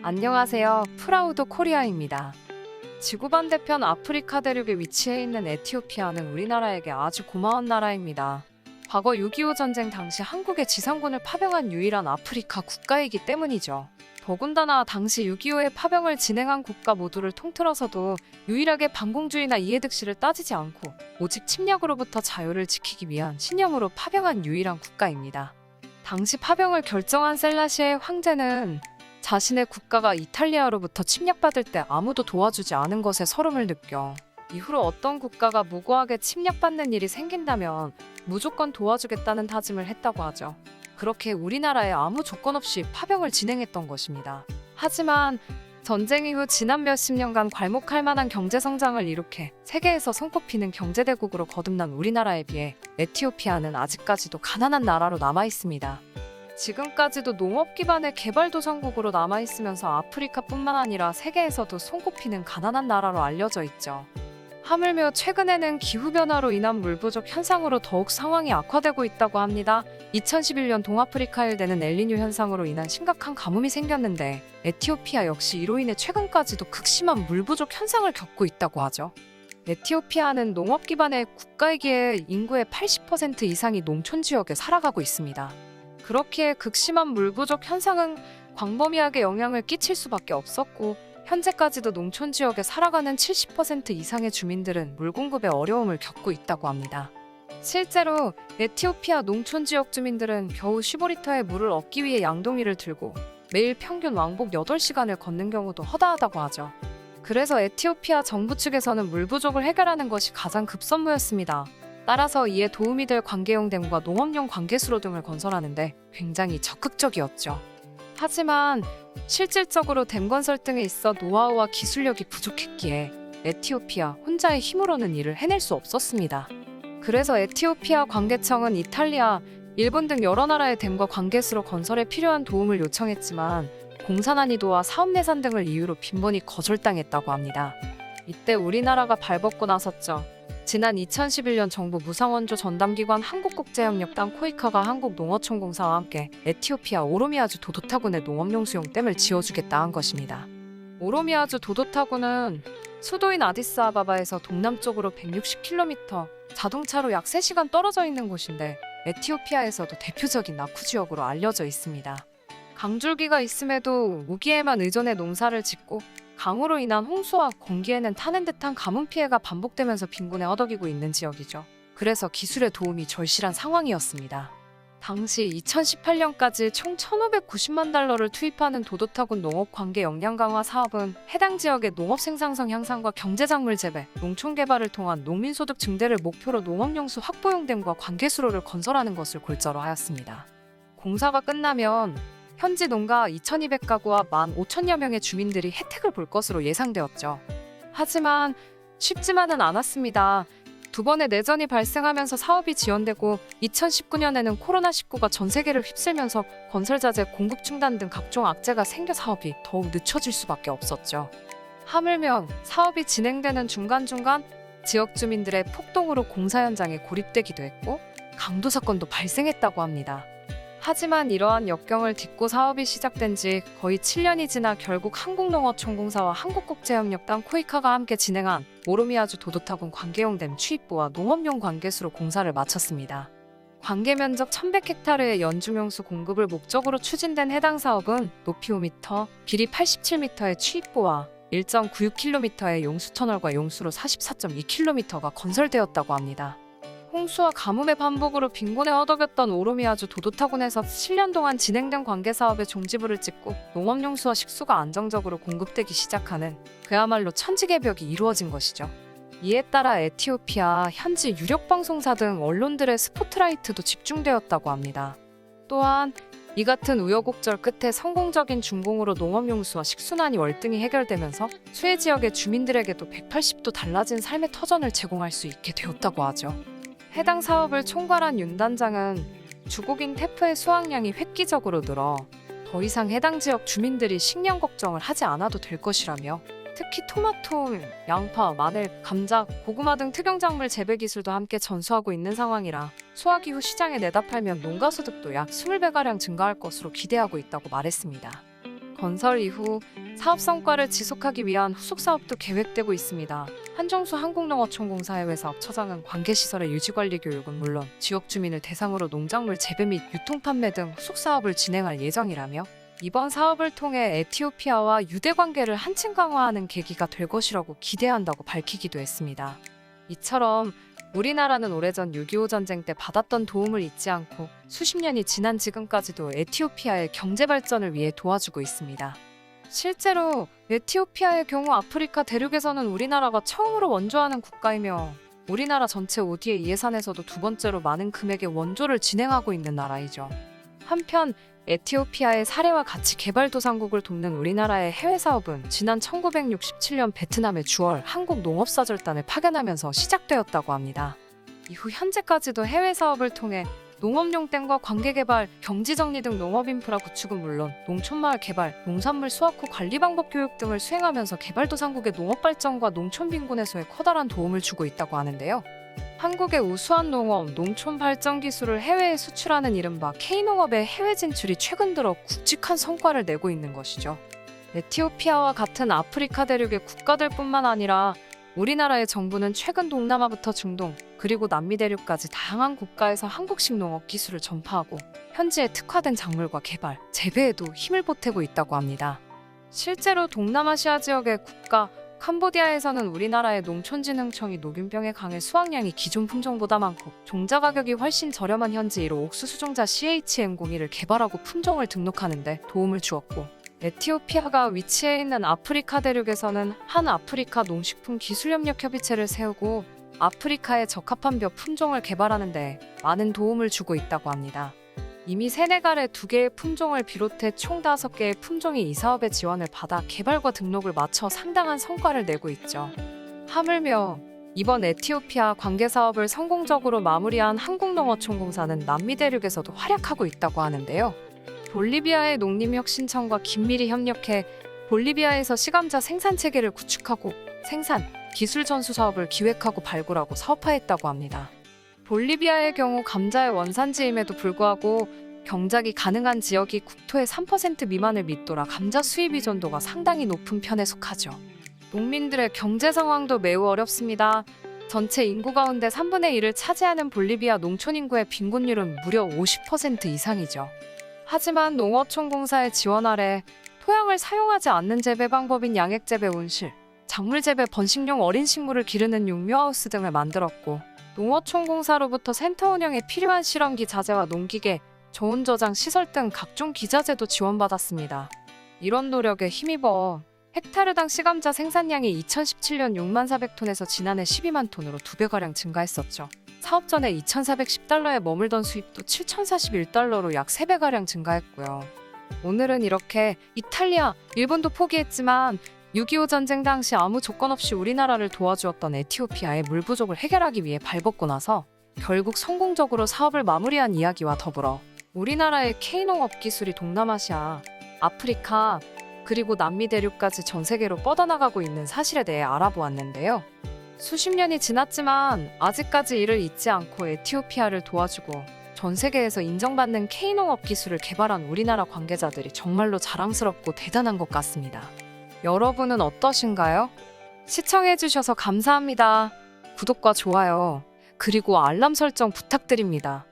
안녕하세요. 프라우드 코리아입니다. 지구 반대편 아프리카 대륙에 위치해 있는 에티오피아는 우리나라에게 아주 고마운 나라입니다. 과거 6.25 전쟁 당시 한국의 지상군을 파병한 유일한 아프리카 국가이기 때문이죠. 더군다나 당시 6.25의 파병을 진행한 국가 모두를 통틀어서도 유일하게 반공주의나 이해득실을 따지지 않고 오직 침략으로부터 자유를 지키기 위한 신념으로 파병한 유일한 국가입니다. 당시 파병을 결정한 셀라시의 황제는 자신의 국가가 이탈리아로부터 침략받을 때 아무도 도와주지 않은 것에 서름을 느껴 이후로 어떤 국가가 무고하게 침략받는 일이 생긴다면 무조건 도와주겠다는 다짐을 했다고 하죠. 그렇게 우리나라에 아무 조건 없이 파병을 진행했던 것입니다. 하지만 전쟁 이후 지난 몇십 년간 괄목할 만한 경제 성장을 이룩해 세계에서 손꼽히는 경제대국으로 거듭난 우리나라에 비해 에티오피아는 아직까지도 가난한 나라로 남아 있습니다. 지금까지도 농업 기반의 개발도상국으로 남아있으면서 아프리카뿐만 아니라 세계에서도 손꼽히는 가난한 나라로 알려져 있죠. 하물며 최근에는 기후변화로 인한 물 부족 현상으로 더욱 상황이 악화되고 있다고 합니다. 2011년 동아프리카에 되는 엘니뇨 현상으로 인한 심각한 가뭄이 생겼는데 에티오피아 역시 이로 인해 최근까지도 극심한 물 부족 현상을 겪고 있다고 하죠. 에티오피아는 농업 기반의 국가이기에 인구의 80% 이상이 농촌 지역에 살아가고 있습니다. 그렇기에 극심한 물 부족 현상은 광범위하게 영향을 끼칠 수밖에 없었고 현재까지도 농촌 지역에 살아가는 70% 이상의 주민들은 물 공급에 어려움을 겪고 있다고 합니다. 실제로 에티오피아 농촌 지역 주민들은 겨우 15리터의 물을 얻기 위해 양동이를 들고 매일 평균 왕복 8시간을 걷는 경우도 허다하다고 하죠. 그래서 에티오피아 정부 측에서는 물 부족을 해결하는 것이 가장 급선무였습니다. 따라서 이에 도움이 될 관계용 댐과 농업용 관계수로 등을 건설하는데 굉장히 적극적이었죠. 하지만 실질적으로 댐 건설 등에 있어 노하우와 기술력이 부족했기에 에티오피아 혼자의 힘으로는 이를 해낼 수 없었습니다. 그래서 에티오피아 관계청은 이탈리아, 일본 등 여러 나라의 댐과 관계수로 건설에 필요한 도움을 요청했지만 공사 난이도와 사업 예산 등을 이유로 빈번히 거절당했다고 합니다. 이때 우리나라가 발벗고 나섰죠. 지난 2011년 정부 무상원조 전담기관 한국국제협력단 코이카가 한국농어촌공사와 함께 에티오피아 오로미아주 도도타군의 농업용 수용댐을 지어주겠다 한 것입니다. 오로미아주 도도타군은 수도인 아디스아바바에서 동남쪽으로 160km, 자동차로 약 3시간 떨어져 있는 곳인데 에티오피아에서도 대표적인 나쿠 지역으로 알려져 있습니다. 강줄기가 있음에도 우기에만 의존해 농사를 짓고 강으로 인한 홍수와 공기에는 타는 듯한 가뭄 피해가 반복되면서 빈곤에 허덕이고 있는 지역이죠. 그래서 기술의 도움이 절실한 상황이었습니다. 당시 2018년까지 총 1,590만 달러를 투입하는 도도타군 농업관계 역량 강화 사업은 해당 지역의 농업 생산성 향상과 경제작물 재배, 농촌 개발을 통한 농민소득 증대를 목표로 농업용수 확보용 댐과 관계수로를 건설하는 것을 골자로 하였습니다. 공사가 끝나면 현지 농가 2,200가구와 15,000여 명의 주민들이 혜택을 볼 것으로 예상되었죠. 하지만 쉽지만은 않았습니다. 두 번의 내전이 발생하면서 사업이 지연되고 2019년에는 코로나19가 전 세계를 휩쓸면서 건설자재 공급 중단 등 각종 악재가 생겨 사업이 더욱 늦춰질 수밖에 없었죠. 하물며 사업이 진행되는 중간중간 지역 주민들의 폭동으로 공사 현장에 고립되기도 했고 강도 사건도 발생했다고 합니다. 하지만 이러한 역경을 딛고 사업이 시작된 지 거의 7년이 지나 결국 한국농어촌공사와 한국국제협력단 코이카가 함께 진행한 오로미아주 도도타군 관계용 댐 취입부와 농업용 관계수로 공사를 마쳤습니다. 관계 면적 1,100헥타르의 연중용수 공급을 목적으로 추진된 해당 사업은 높이 5m, 길이 87m의 취입부와 1.96km의 용수터널과 용수로 44.2km가 건설되었다고 합니다. 홍수와 가뭄의 반복으로 빈곤에 허덕였던 오로미아주 도도타군에서 7년 동안 진행된 관계사업에 종지부를 찍고 농업용수와 식수가 안정적으로 공급되기 시작하는 그야말로 천지개벽이 이루어진 것이죠. 이에 따라 에티오피아 현지 유력방송사 등 언론들의 스포트라이트도 집중되었다고 합니다. 또한 이 같은 우여곡절 끝에 성공적인 준공으로 농업용수와 식수난이 월등히 해결되면서 수해 지역의 주민들에게도 180도 달라진 삶의 터전을 제공할 수 있게 되었다고 하죠. 해당 사업을 총괄한 윤 단장은 주국인 테프의 수확량이 획기적으로 늘어 더 이상 해당 지역 주민들이 식량 걱정을 하지 않아도 될 것이라며 특히 토마토, 양파, 마늘, 감자, 고구마 등 특용작물 재배 기술도 함께 전수하고 있는 상황이라 수확 이후 시장에 내다 팔면 농가 소득도 약 20배가량 증가할 것으로 기대하고 있다고 말했습니다. 건설 이후 사업 성과를 지속하기 위한 후속 사업도 계획되고 있습니다. 한정수 한국농어촌공사의 회사업처장은 관계시설의 유지관리 교육은 물론 지역 주민을 대상으로 농작물 재배 및 유통 판매 등 후속 사업을 진행할 예정이라며 이번 사업을 통해 에티오피아와 유대 관계를 한층 강화하는 계기가 될 것이라고 기대한다고 밝히기도 했습니다. 이처럼 우리나라는 오래전 6.25 전쟁 때 받았던 도움을 잊지 않고 수십 년이 지난 지금까지도 에티오피아의 경제 발전을 위해 도와주고 있습니다. 실제로 에티오피아의 경우 아프리카 대륙에서는 우리나라가 처음으로 원조하는 국가이며 우리나라 전체 ODA 예산에서도 두 번째로 많은 금액의 원조를 진행하고 있는 나라이죠. 한편 에티오피아의 사례와 같이 개발도상국을 돕는 우리나라의 해외 사업은 지난 1967년 베트남의 주얼 한국농업사절단을 파견하면서 시작되었다고 합니다. 이후 현재까지도 해외 사업을 통해 농업용 댐과 관계개발, 경지정리 등 농업인프라 구축은 물론 농촌마을 개발, 농산물 수확 후 관리 방법 교육 등을 수행하면서 개발도상국의 농업발전과 농촌 빈곤 해소에 커다란 도움을 주고 있다고 하는데요. 한국의 우수한 농업, 농촌 발전 기술을 해외에 수출하는 이른바 K농업의 해외 진출이 최근 들어 굵직한 성과를 내고 있는 것이죠. 에티오피아와 같은 아프리카 대륙의 국가들뿐만 아니라 우리나라의 정부는 최근 동남아부터 중동, 그리고 남미 대륙까지 다양한 국가에서 한국식 농업 기술을 전파하고 현지에 특화된 작물과 개발, 재배에도 힘을 보태고 있다고 합니다. 실제로 동남아시아 지역의 국가 캄보디아에서는 우리나라의 농촌진흥청이 녹균병에 강해 수확량이 기존 품종보다 많고 종자 가격이 훨씬 저렴한 현지 1호 옥수수종자 CHM02를 개발하고 품종을 등록하는 데 도움을 주었고 에티오피아가 위치해 있는 아프리카 대륙에서는 한 아프리카 농식품 기술협력협의체를 세우고 아프리카에 적합한 벼 품종을 개발하는 데 많은 도움을 주고 있다고 합니다. 이미 세네갈의 2개의 품종을 비롯해 총 5개의 품종이 이 사업의 지원을 받아 개발과 등록을 마쳐 상당한 성과를 내고 있죠. 하물며 이번 에티오피아 관계 사업을 성공적으로 마무리한 한국농어촌공사는 남미 대륙에서도 활약하고 있다고 하는데요. 볼리비아의 농림혁신청과 긴밀히 협력해 볼리비아에서 시감자 생산 체계를 구축하고 생산, 기술 전수 사업을 기획하고 발굴하고 사업화했다고 합니다. 볼리비아의 경우 감자의 원산지임에도 불구하고 경작이 가능한 지역이 국토의 3% 미만을 밑돌아 감자 수입 의존도가 상당히 높은 편에 속하죠. 농민들의 경제 상황도 매우 어렵습니다. 전체 인구 가운데 3분의 1을 차지하는 볼리비아 농촌 인구의 빈곤율은 무려 50% 이상이죠. 하지만 농어촌공사의 지원 아래 토양을 사용하지 않는 재배 방법인 양액재배 온실, 작물재배 번식용 어린 식물을 기르는 육묘하우스 등을 만들었고 농어촌공사로부터 센터 운영에 필요한 실험기 자재와 농기계, 저온 저장 시설 등 각종 기자재도 지원받았습니다. 이런 노력에 힘입어 헥타르당 시감자 생산량이 2017년 6만 400톤에서 지난해 12만 톤으로 2배가량 증가했었죠. 사업 전에 2,410달러에 머물던 수입도 7,041달러로 약 3배가량 증가했고요. 오늘은 이렇게 이탈리아, 일본도 포기했지만 6.25 전쟁 당시 아무 조건 없이 우리나라를 도와주었던 에티오피아의 물 부족을 해결하기 위해 발벗고 나서 결국 성공적으로 사업을 마무리한 이야기와 더불어 우리나라의 K농업 기술이 동남아시아, 아프리카, 그리고 남미 대륙까지 전 세계로 뻗어나가고 있는 사실에 대해 알아보았는데요. 수십 년이 지났지만 아직까지 이를 잊지 않고 에티오피아를 도와주고 전 세계에서 인정받는 K농업 기술을 개발한 우리나라 관계자들이 정말로 자랑스럽고 대단한 것 같습니다. 여러분은 어떠신가요? 시청해주셔서 감사합니다. 구독과 좋아요, 그리고 알람 설정 부탁드립니다.